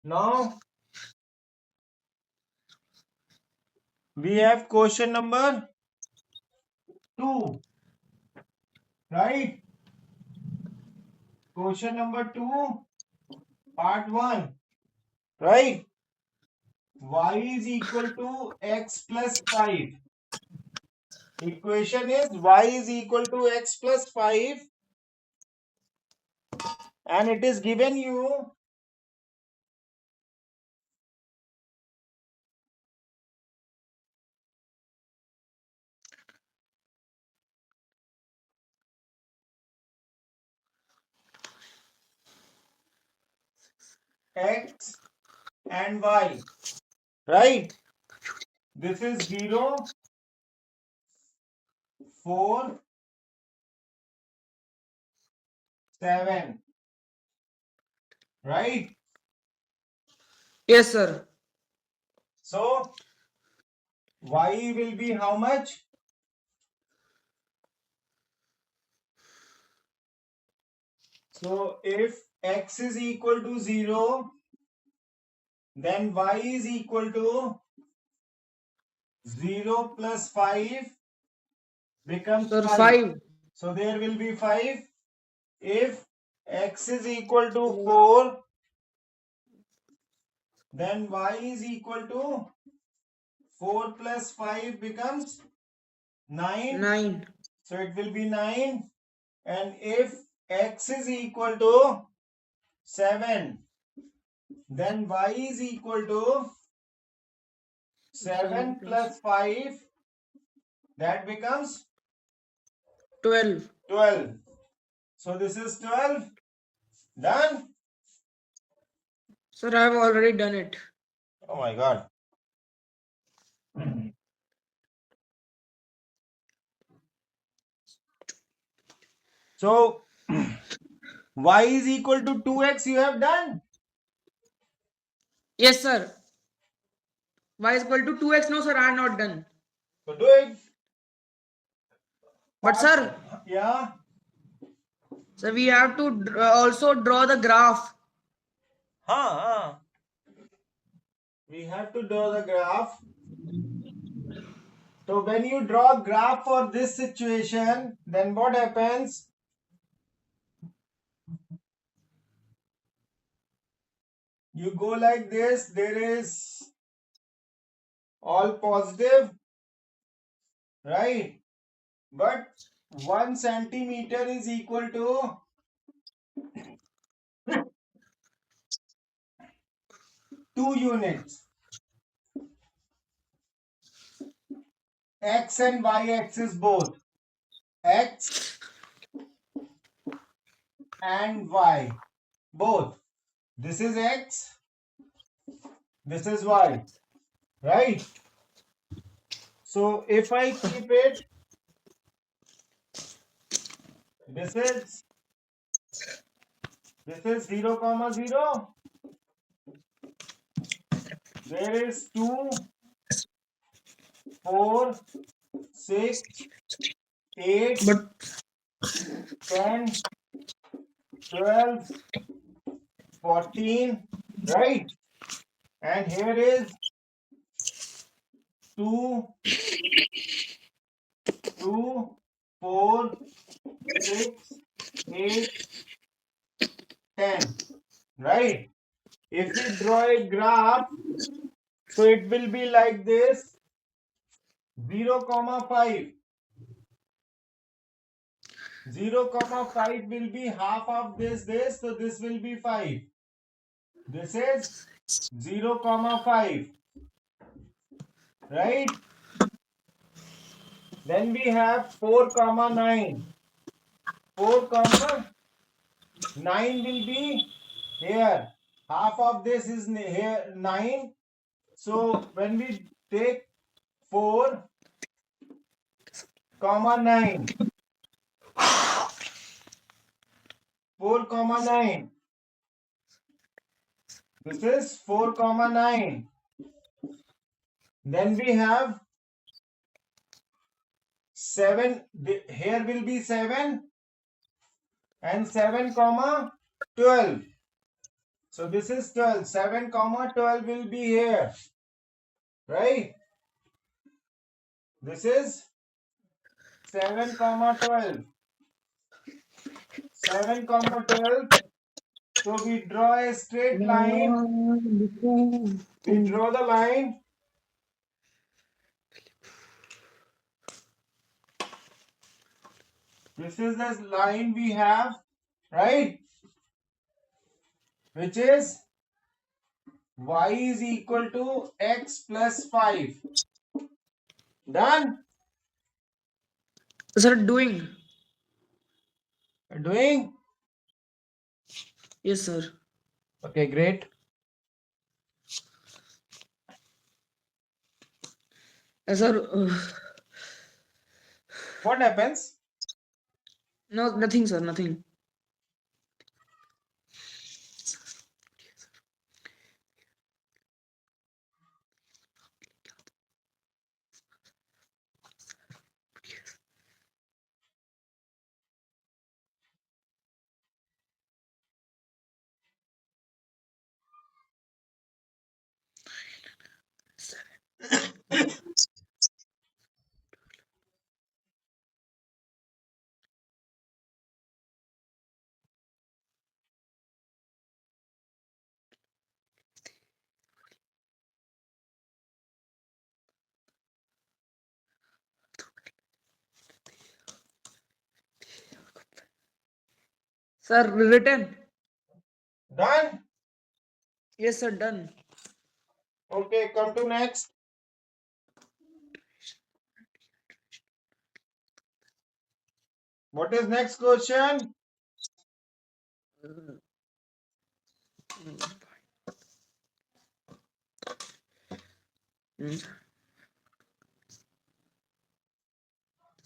Now we have question number 2, right? Question number 2, part 1, right? Y is equal to x plus 5. Equation is y is equal to x plus 5, and it is given you x and y, right? This is 0, 4, 7, right? Yes, sir. So y will be how much? So if x is equal to 0, then y is equal to 0 plus 5 becomes Sir, 5. 5. So there will be 5. If x is equal to 4, then y is equal to 4 plus 5 becomes 9. 9. So it will be 9. And if x is equal to 7, then y is equal to 7 7 plus plus 5. That becomes 12. 12. So this is 12. Done? Sir, I have already done it. Oh my God. So y is equal to 2x you have done? Yes, sir. Y is equal to 2x. No, sir, I have not done. So do it. But, sir, Yeah. so we have to also draw the graph. Huh. We have to draw the graph. So when you draw graph for this situation, then what happens? You go like this. There is all positive, right? But 1 centimeter is equal to 2 units. X and y axis both. X and y both. This is x, this is y, right? So if I keep it, this is 0 comma 0. There is 2, 4, 6, 8, But 10, 12, 14, right? And here is 2, 2, 4, 6, 8, 10, right? If we draw a graph, so it will be like this, 0 comma 5. 0 comma 5 will be half of this, so this will be 5. This is 0 comma 5, right? Then we have 4 comma 9. 4 comma 9 will be here. Half of this is here 9. So when we take 4 comma 9, 4 comma 9. This is 4 comma 9. Then we have 7. Here will be 7 and 7 comma 12. So this is 12. 7 comma 12 will be here. Right? This is 7 comma 12. 7 comma 12. So we draw a straight line. We draw the line. This is the line we have, right? Which is y is equal to x plus 5. Done? Sir, doing. Doing? Yes, sir. Okay, great. Sir, What happens? no, nothing, sir, nothing. Sir, written. Done? Yes, sir, done. Okay, come to next. What is next question? This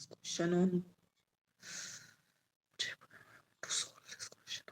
question on to solve this question.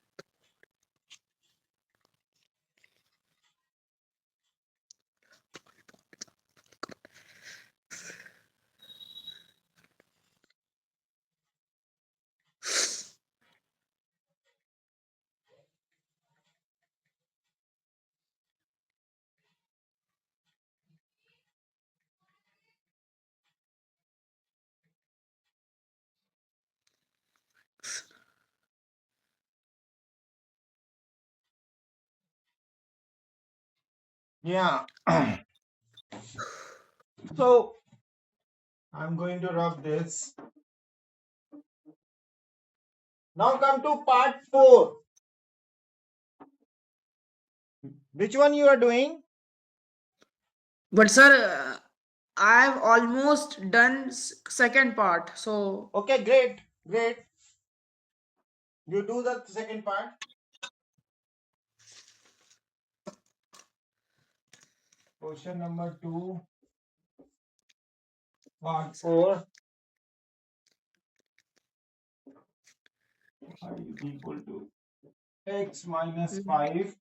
Yeah. So I'm going to rub this. Now come to part 4. Which one you are doing? But sir, I've almost done second part. So Okay, great. Great. You do the second part. Question number 2, part 4. Y is equal to x minus 5.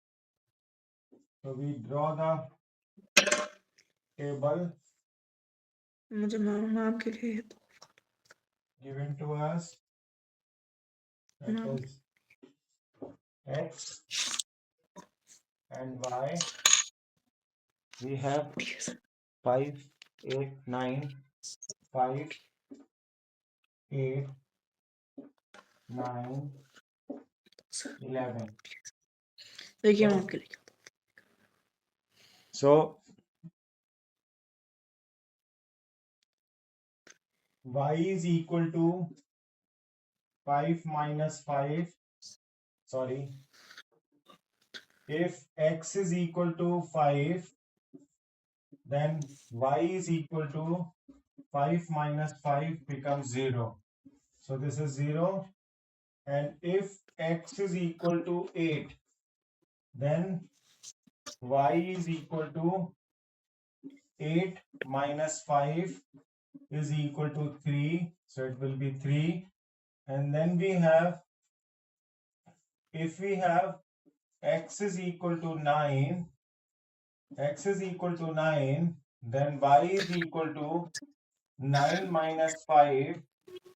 So we draw the table मुझे ma'am के लिए given to us. That No. is x and y. We have 5, 8, 9, 5, 8, 9, 11. देखिए मैं So, आपके लिए so y is equal to 5 minus 5. Sorry. If x is equal to 5, then y is equal to 5 minus 5 becomes 0. So this is 0. And if x is equal to 8, then y is equal to 8 minus 5 is equal to 3. So it will be 3. And then we have, if we have x is equal to 9, x is equal to 9, then y is equal to 9 minus 5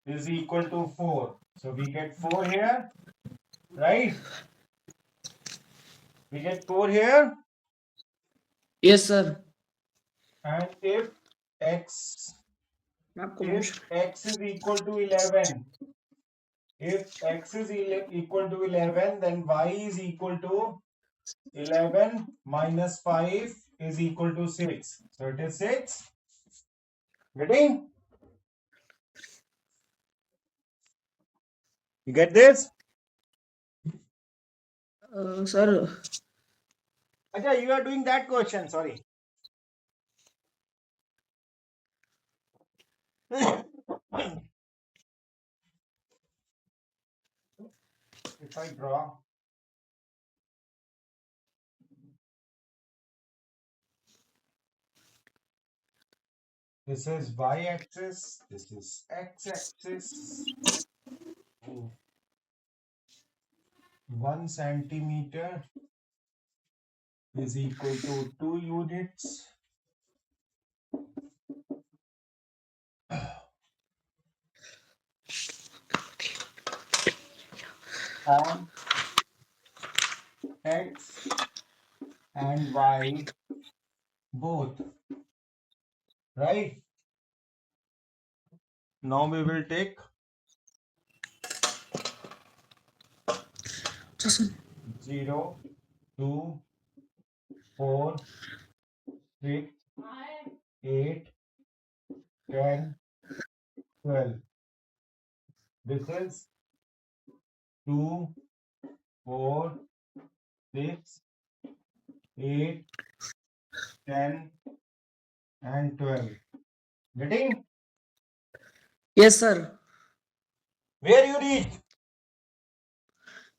is equal to 4. So we get 4 here, right? We get 4 here. Yes, sir. And if x आपको is equal to 11, if x is equal to 11, then y is equal to 11 minus 5 is equal to 6. So it is 6. Getting? You get this? sir. Acha, you are doing that question, sorry. If I draw this is y-axis, this is x-axis. 1 centimeter is equal to 2 units. And x and y both, right? Now we will take Just 0, 2, 4, 6, 8, 10, 12. This is 2, 4, 6, 8, 10, and 12. Getting? yes, sir. Where you reach?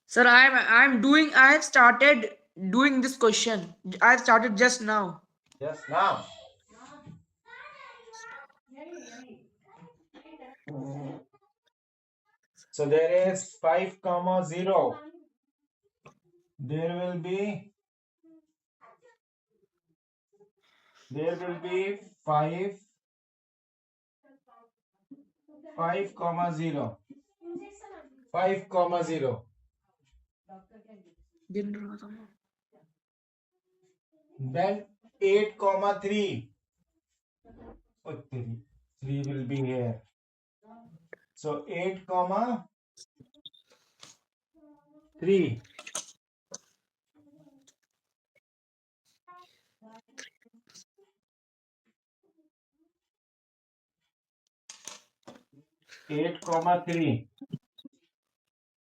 Sir, I have started doing this question. I started just now. Just now. So there is 5 comma 0. There will be 5 comma 0. 5 comma 0. Then 8 comma 3. Oh, 3 will be here. So 8 comma 3. Eight comma 3.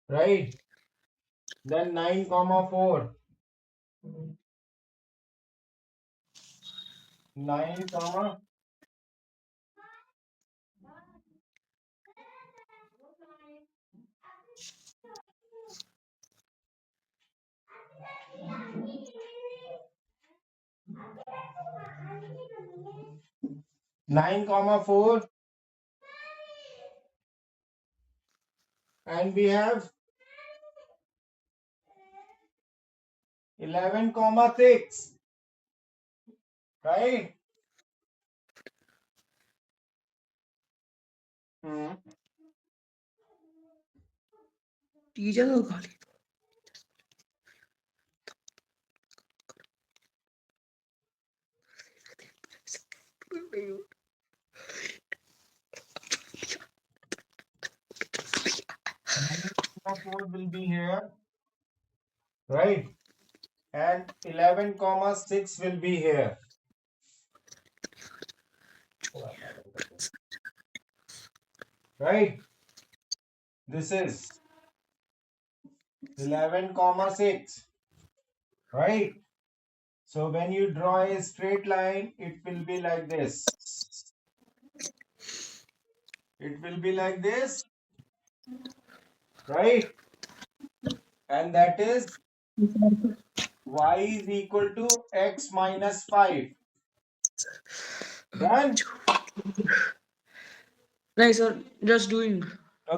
Right? Then 9 comma 4. 9 comma 9 comma 4, and we have 11 comma 6, right? Teacher को गाली 9 comma 4 will be here, right? And 11 comma 6 will be here. Right? This is 11 comma 6, right? So when you draw a straight line, it will be like this. It will be like this, right? And that is y is equal to x minus 5. Done? नहीं sir, just doing.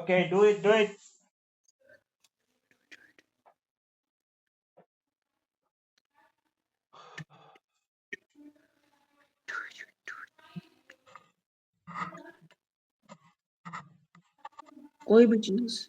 Okay, do it, do it. कोई भी चीज